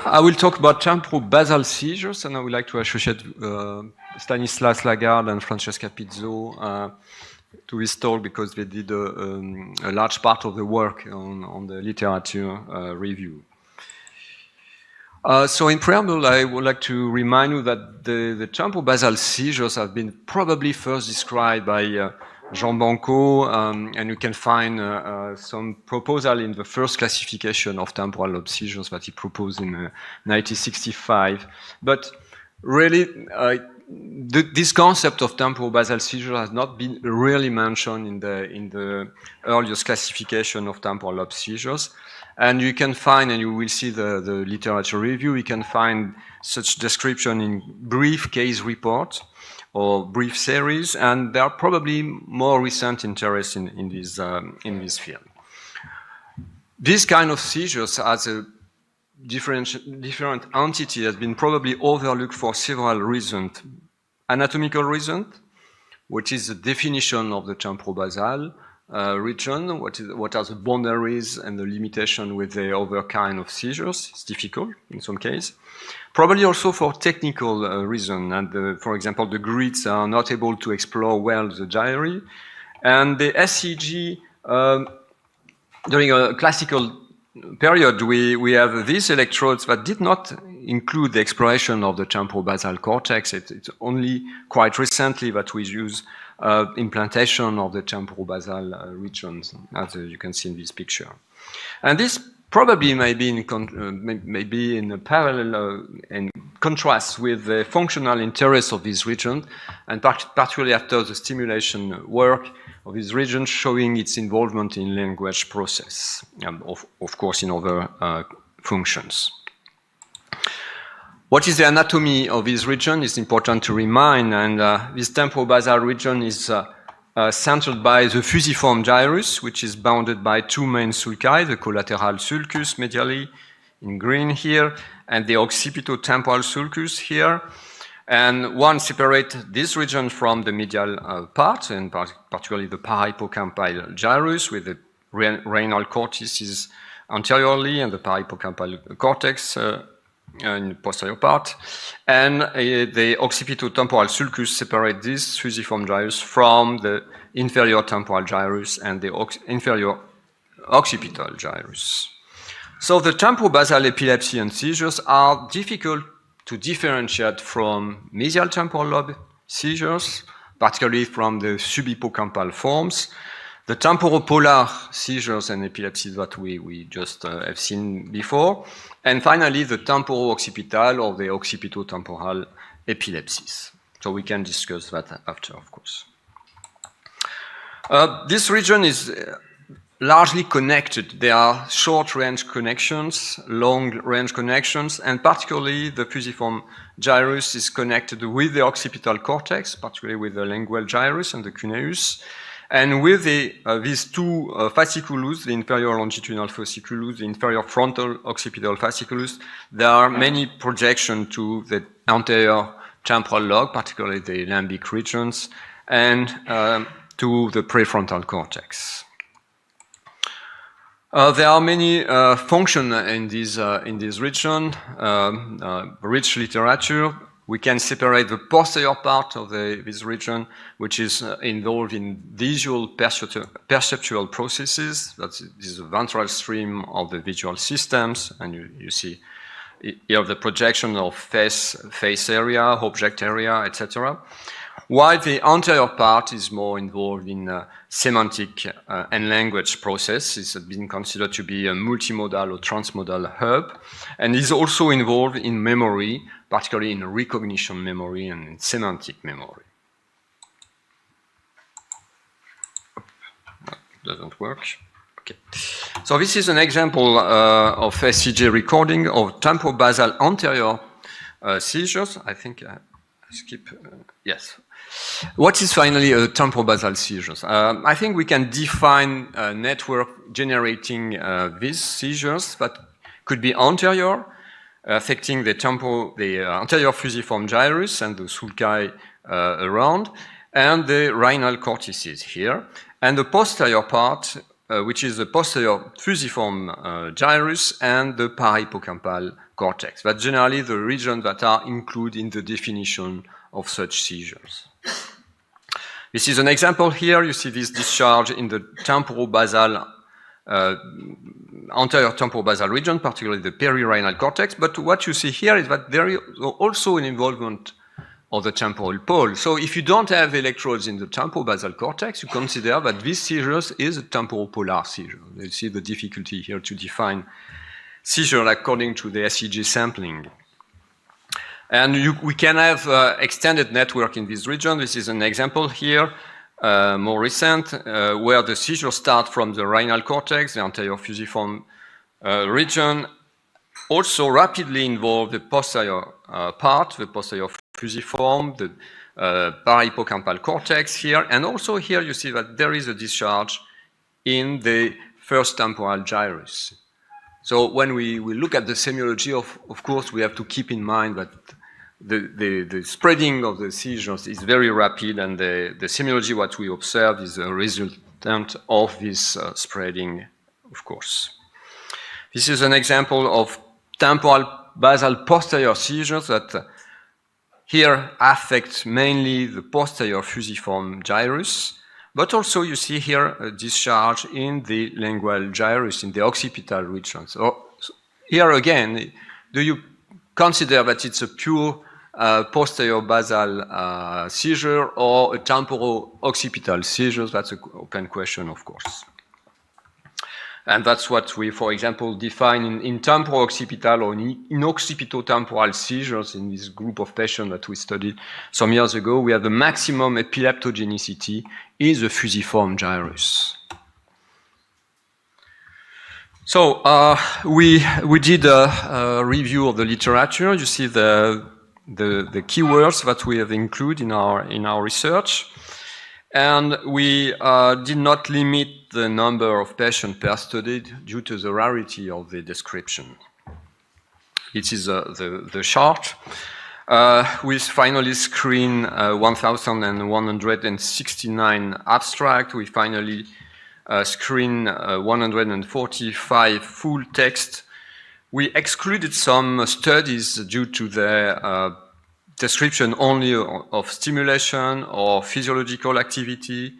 I will talk about temporal-basal seizures, and I would like to associate Stanislas Lagarde and Francesca Pizzo to this talk because they did a large part of the work on the literature review. So in preamble, I would like to remind you that the temporal-basal seizures have been probably first described by Jean Banco, and you can find some proposal in the first classification of temporal lobe seizures that he proposed in 1965. But really, this concept of temporal-basal seizure has not been really mentioned in the earliest classification of temporal lobe seizures. And you can find, and you will see the literature review, you can find such description in brief case reports or brief series, and there are probably more recent interests in this field. This kind of seizures as a different entity has been probably overlooked for several reasons. Anatomical reasons, which is the definition of the temporal-basal region, what are the boundaries and the limitation with the other kind of seizures. It's difficult in some cases. Probably also for technical reason, and for example, the grids are not able to explore well the gyri, and the SCG during a classical period we have these electrodes that did not include the exploration of the temporal-basal cortex. It's only quite recently that we use implantation of the temporal-basal regions, as you can see in this picture. And this probably may be in a parallel and contrast with the functional interest of this region, and particularly after the stimulation work of this region showing its involvement in language process, of course in other functions. What is the anatomy of this region is important to remind, and this temporal-basal region is centered by the fusiform gyrus, which is bounded by two main sulci, the collateral sulcus medially in green here, and the occipito-temporal sulcus here. And one separates this region from the medial part, and particularly the parahippocampal gyrus, with the renal cortices anteriorly and the parahippocampal cortex in the posterior part. And the occipito-temporal sulcus separates this fusiform gyrus from the inferior temporal gyrus and the inferior occipital gyrus. So the temporal-basal epilepsy and seizures are difficult to differentiate from mesial temporal lobe seizures, particularly from the subhippocampal forms, the temporopolar seizures and epilepsies that we just have seen before, and finally the temporo-occipital or the occipito-temporal epilepsies. So we can discuss that after, of course. This region is largely connected. There are short-range connections, long-range connections, and particularly the fusiform gyrus is connected with the occipital cortex, particularly with the lingual gyrus and the cuneus. And with these two fasciculus, the inferior longitudinal fasciculus, the inferior frontal occipital fasciculus, there are many projections to the anterior temporal lobe, particularly the limbic regions, and to the prefrontal cortex. There are many functions in this region, rich literature. We can separate the posterior part of this region, which is involved in visual perceptual processes. This is the ventral stream of the visual systems, and you see here the projection of face area, object area, etc. While the anterior part is more involved in semantic and language processes. It's been considered to be a multimodal or transmodal hub, and is also involved in memory, particularly in recognition memory and in semantic memory. That doesn't work. Okay. So this is an example of SCG recording of temporal-basal anterior seizures. I think I skip. Yes. What is finally a temporal-basal seizures? I think we can define a network generating these seizures that could be anterior, affecting the anterior fusiform gyrus and the sulci around, and the rhinal cortices here, and the posterior part which is the posterior fusiform gyrus and the parahippocampal cortex. That's generally the regions that are included in the definition of such seizures. This is an example here. You see this discharge in the temporobasal, anterior temporobasal region, particularly the perirhinal cortex. But what you see here is that there is also an involvement of the temporal pole. So if you don't have electrodes in the temporobasal cortex, you consider that this seizure is a temporopolar seizure. You see the difficulty here to define seizure according to the SEG sampling. And we can have extended network in this region. This is an example here, more recent, where the seizure starts from the rhinal cortex, the anterior fusiform region, also rapidly involve the posterior part, the posterior fusiform, the parahippocampal cortex here, and also here you see that there is a discharge in the first temporal gyrus. So when we look at the semiology, of course, we have to keep in mind that the spreading of the seizures is very rapid, and the semiology, what we observe, is a resultant of this spreading, of course. This is an example of temporal basal posterior seizures that here affect mainly the posterior fusiform gyrus, but also you see here a discharge in the lingual gyrus, in the occipital region. So here again, do you consider that it's a pure posterior basal seizure or a temporo-occipital seizure? That's an open question, of course. And that's what we, for example, define in temporo-occipital or in occipitotemporal seizures in this group of patients that we studied some years ago. We have the maximum epileptogenicity in the fusiform gyrus. So we did a review of the literature. You see the keywords that we have included in our research. And we did not limit the number of patients per study due to the rarity of the description. It is the chart. We finally screened 1,169 abstracts. We finally screened 145 full text. We excluded some studies due to the description only of stimulation or physiological activity.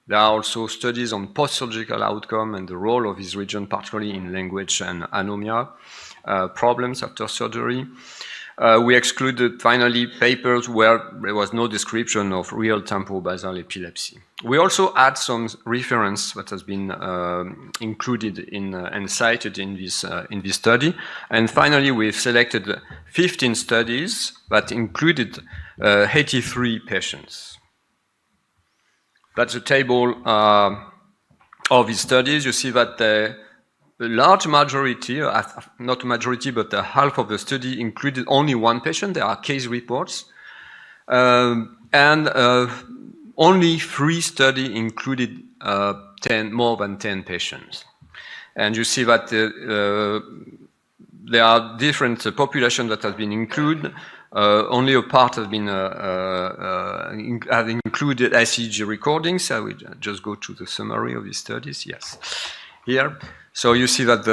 There are also studies on post-surgical outcome and the role of this region, particularly in language and anomia problems after surgery. We excluded, finally, papers where there was no description of real temporobasal epilepsy. We also add some reference that has been included in and cited in this study. And finally, we've selected 15 studies that included 83 patients. That's a table of these studies. You see that the large majority, not majority, but half of the study included only one patient. There are case reports. And only 3 studies included more than 10 patients. And you see that there are different populations that have been included. Only a part has been have included SEG recordings. I will just go to the summary of these studies. Yes, here. So you see that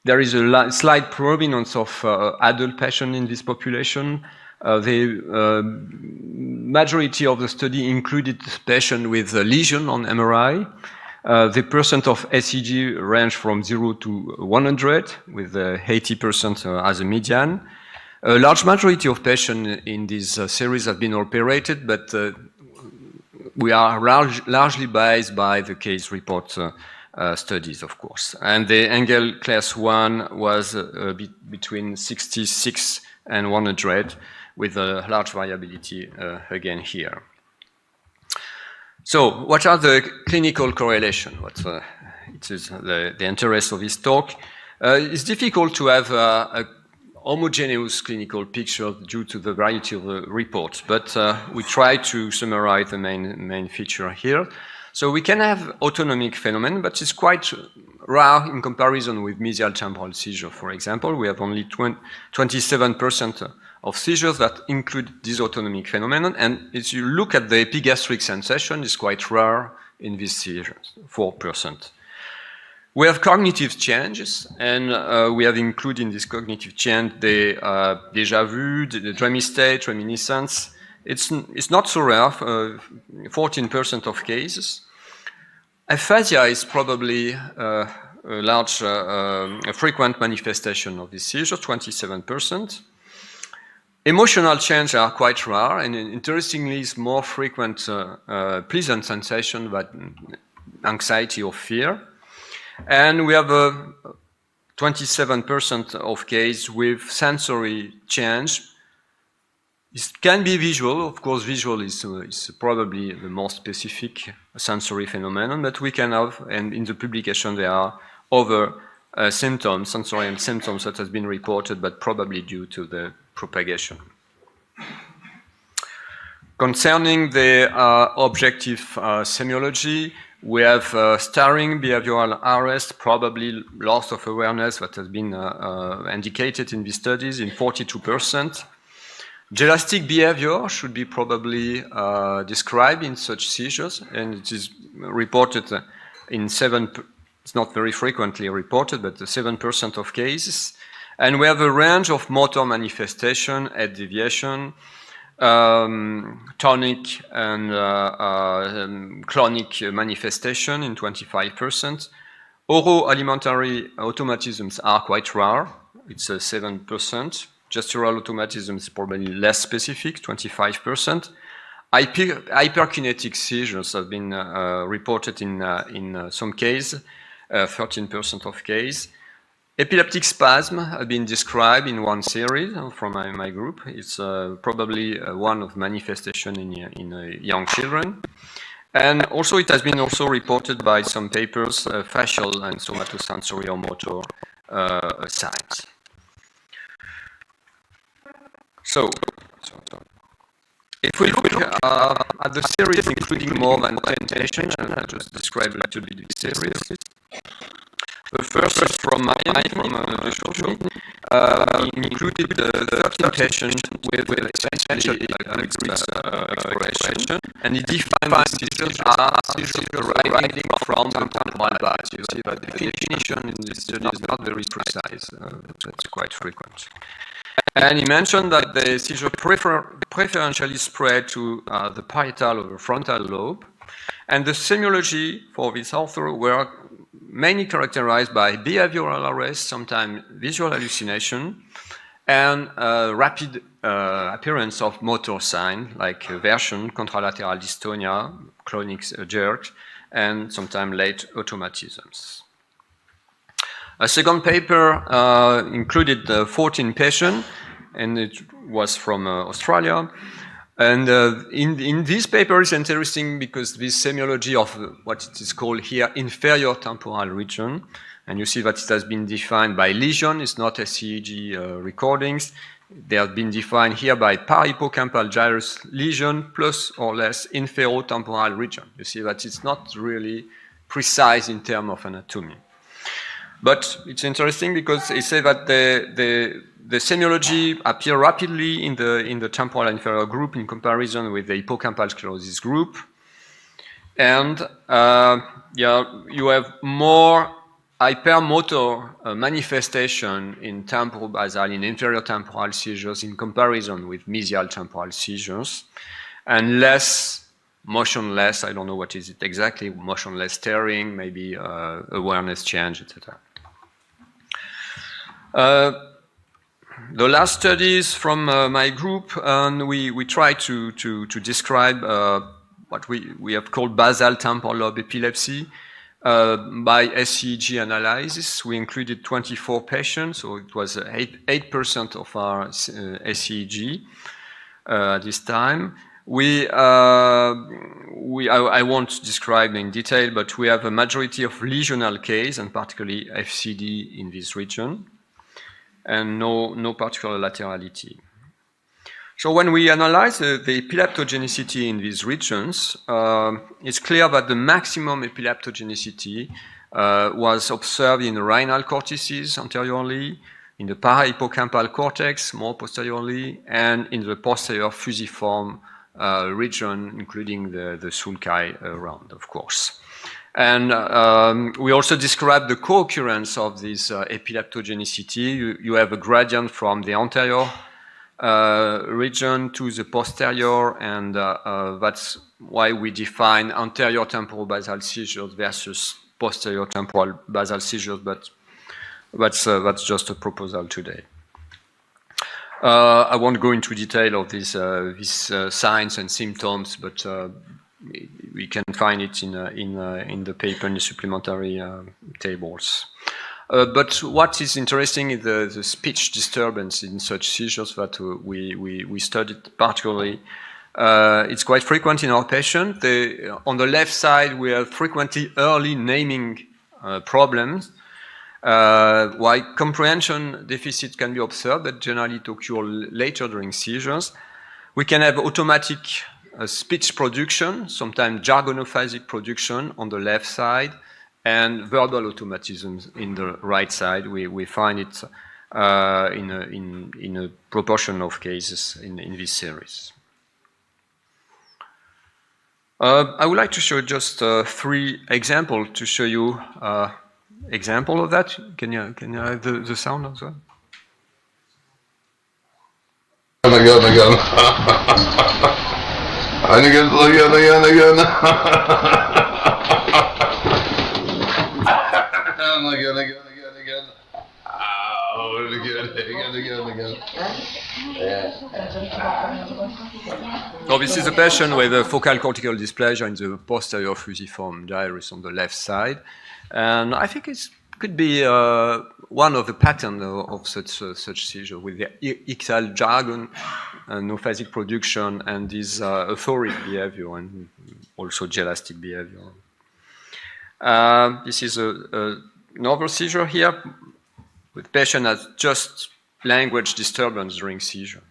there is a slight predominance of adult patients in this population. The majority of the study included patients with a lesion on MRI. The percent of SEG ranged from 0 to 100, with 80% as a median. A large majority of patients in this series have been operated, but we are largely biased by the case report studies, of course. And the Engel class 1 was between 66 and 100, with a large variability again here. So what are the clinical correlations? It is the interest of this talk. It's difficult to have a homogeneous clinical picture due to the variety of the reports, but we try to summarize the main feature here. So we can have autonomic phenomenon, but it's quite rare in comparison with mesial temporal seizure, for example. We have only 27% of seizures that include this autonomic phenomenon. And if you look at the epigastric sensation, it's quite rare in these seizures, 4%. We have cognitive changes, and we have included in this cognitive change the déjà vu, the dreamy state, reminiscence. It's not so rare, 14% of cases. Aphasia is probably a large, a frequent manifestation of this seizure, 27%. Emotional changes are quite rare, and interestingly, it's more frequent pleasant sensation than anxiety or fear. And we have 27% of cases with sensory change. It can be visual, of course. Visual is probably the most specific sensory phenomenon, but we can have, and in the publication there are other symptoms, sensorial symptoms that has been reported, but probably due to the propagation. Concerning the objective semiology, we have staring behavioral arrest, probably loss of awareness that has been indicated in these studies in 42%. Gelastic behavior should be probably described in such seizures, and it is reported in it's not very frequently reported, but 7% of cases. And we have a range of motor manifestation, head deviation, tonic and clonic manifestation in 25%. Oro-alimentary automatisms are quite rare. It's 7%. Gestural automatism is probably less specific, 25%. Hyperkinetic seizures have been reported in some cases, 13% of cases. Epileptic spasm have been described in one series from my group. It's probably one of manifestation in young children. And also it has been also reported by some papers, facial and somatosensory or motor signs. So if we look at the series including more than 10 patients, and I just described a little bit the series. The first is from Marianne, from the show, included 13 patients with essentially exploration, and he defined seizures as seizures arising from the temporal bus. You see that the definition in this study is not very precise, that's quite frequent. And he mentioned that the seizure preferentially spread to the parietal or the frontal lobe, and the semiology for this author were mainly characterized by behavioral arrest, sometimes visual hallucination, and rapid appearance of motor sign like version, contralateral dystonia, clonic jerk, and sometimes late automatisms. A second paper included 14 patients, and it was from Australia. And in this paper is interesting because this semiology of what it is called here inferior temporal region, and you see that it has been defined by lesion, it's not SEEG recordings. They have been defined here by parahippocampal gyrus lesion plus or less inferotemporal region. You see that it's not really precise in terms of anatomy. But it's interesting because they say that the semiology appear rapidly in the temporal inferior group in comparison with the hippocampal sclerosis group. And you have more hypermotor manifestation in temporobasal, in inferior temporal seizures in comparison with mesial temporal seizures, and less motionless, I don't know what is it exactly, motionless staring, maybe awareness change, etc. The last studies from my group, and we try to describe what we have called basal temporal lobe epilepsy by SEEG analysis. We included 24 patients, so it was 8% of our SEEG at this time. I won't describe in detail, but we have a majority of lesional case, and particularly FCD in this region, and no particular laterality. So when we analyze the epileptogenicity in these regions, it's clear that the maximum epileptogenicity was observed in the rhinal cortices anteriorly, in the parahippocampal cortex more posteriorly, and in the posterior fusiform region, including the sulci around, of course. And we also describe the co-occurrence of this epileptogenicity. You have a gradient from the anterior region to the posterior, and that's why we define anterior temporal basal seizures versus posterior temporal basal seizures, but that's just a proposal today. I won't go into detail of these signs and symptoms, but we can find it in the paper in the supplementary tables. But what is interesting is the speech disturbance in such seizures that we studied particularly. It's quite frequent in our patients. On the left side, we have frequently early naming problems. While comprehension deficit can be observed, but generally it occurs later during seizures. We can have automatic speech production, sometimes jargonophasic production on the left side, and verbal automatisms in the right side. We find it in a proportion of cases in this series. I would like to show just 3 examples to show you example of that. Can you have the sound as well? So this is a patient with a focal cortical dysplasia in the posterior fusiform gyrus on the left side. And I think it could be one of the patterns of such seizure with the ictal jargon, nophasic production, and this euphoric behavior and also gelastic behavior. This is another seizure here with patient has just language disturbance during seizure.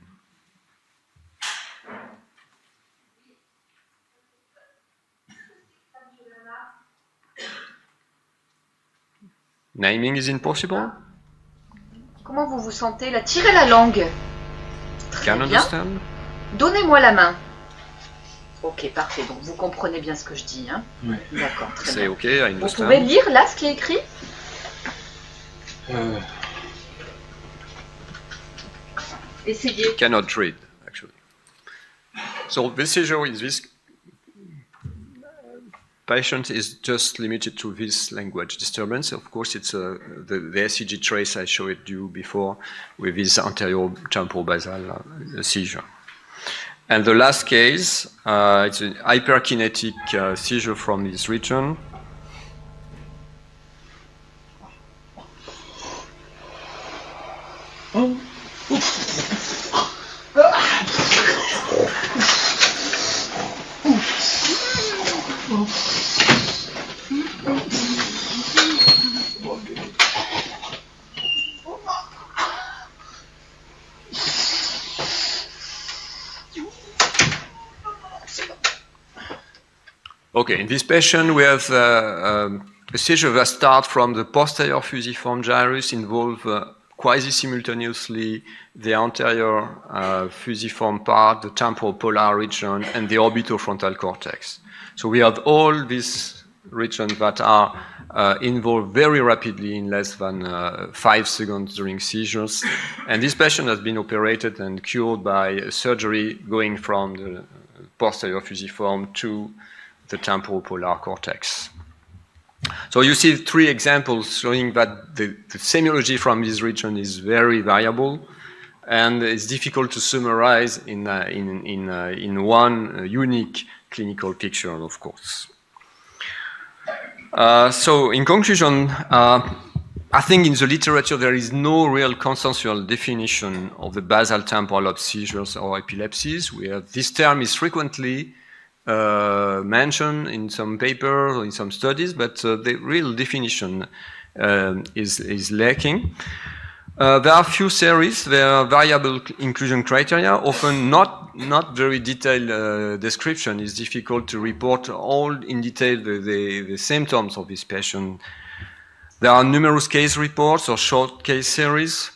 Naming is impossible. Comment vous vous sentez là? Tirez la langue. Très bien. Donnez-moi la main. Ok, parfait. Donc vous comprenez bien ce que je dis, hein? Oui. D'accord, très bien. C'est ok, I understand. Vous pouvez lire là ce qui est écrit? Essayez. Cannot read, actually. So this seizure is this patient is just limited to this language disturbance. Of course, it's the ECG trace I showed you before with this anterior temporal basal seizure. And the last case, it's a hyperkinetic seizure from this region. Okay, in this patient we have a seizure that starts from the posterior fusiform gyrus, involve quasi-simultaneously the anterior fusiform part, the temporal polar region, and the orbitofrontal cortex. So we have all these regions that are involved very rapidly in less than 5 seconds during seizures. And this patient has been operated and cured by surgery going from the posterior fusiform to the temporal polar cortex. So you see 3 examples showing that the semiology from this region is very variable, and it's difficult to summarize in one unique clinical picture, of course. So in conclusion, I think in the literature there is no real consensual definition of the basal temporal lobe seizures or epilepsies. This term is frequently mentioned in some papers or in some studies, but the real definition is lacking. There are few series, there are variable inclusion criteria, often not very detailed description. It's difficult to report all in detail the symptoms of this patient. There are numerous case reports or short case series,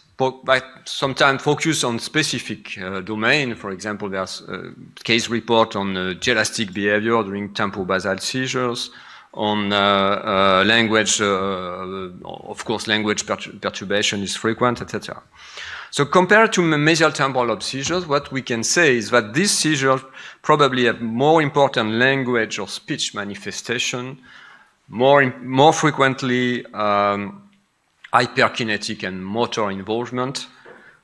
sometimes focus on specific domain. For example, there's a case report on gelastic behavior during temporobasal seizures, on language, of course, language perturbation is frequent, etc. So compared to mesial temporal lobe seizures, what we can say is that these seizures probably have more important language or speech manifestation, more frequently hyperkinetic and motor involvement,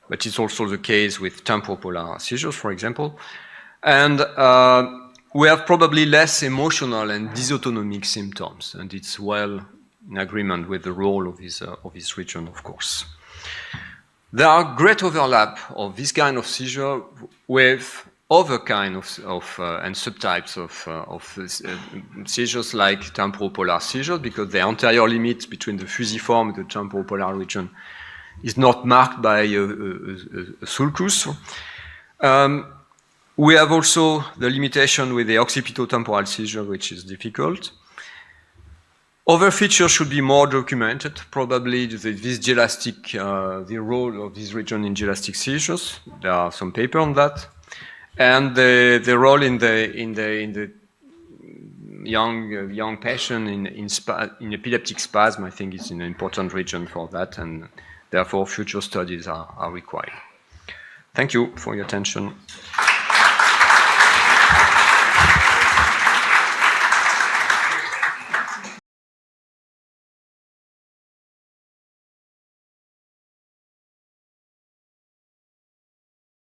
but it's also the case with temporopolar seizures, for example. And we have probably less emotional and dysautonomic symptoms, and it's well in agreement with the role of this region, of course. There are great overlap of this kind of seizure with other kind of and subtypes of seizures like temporopolar seizures, because the anterior limit between the fusiform and the temporopolar region is not marked by a sulcus. We have also the limitation with the occipitotemporal seizure, which is difficult. Other features should be more documented, probably this gelastic, the role of this region in gelastic seizures. There are some papers on that. And the role in the young patient in epileptic spasm, I think, is an important region for that, and therefore future studies are required. Thank you for your attention.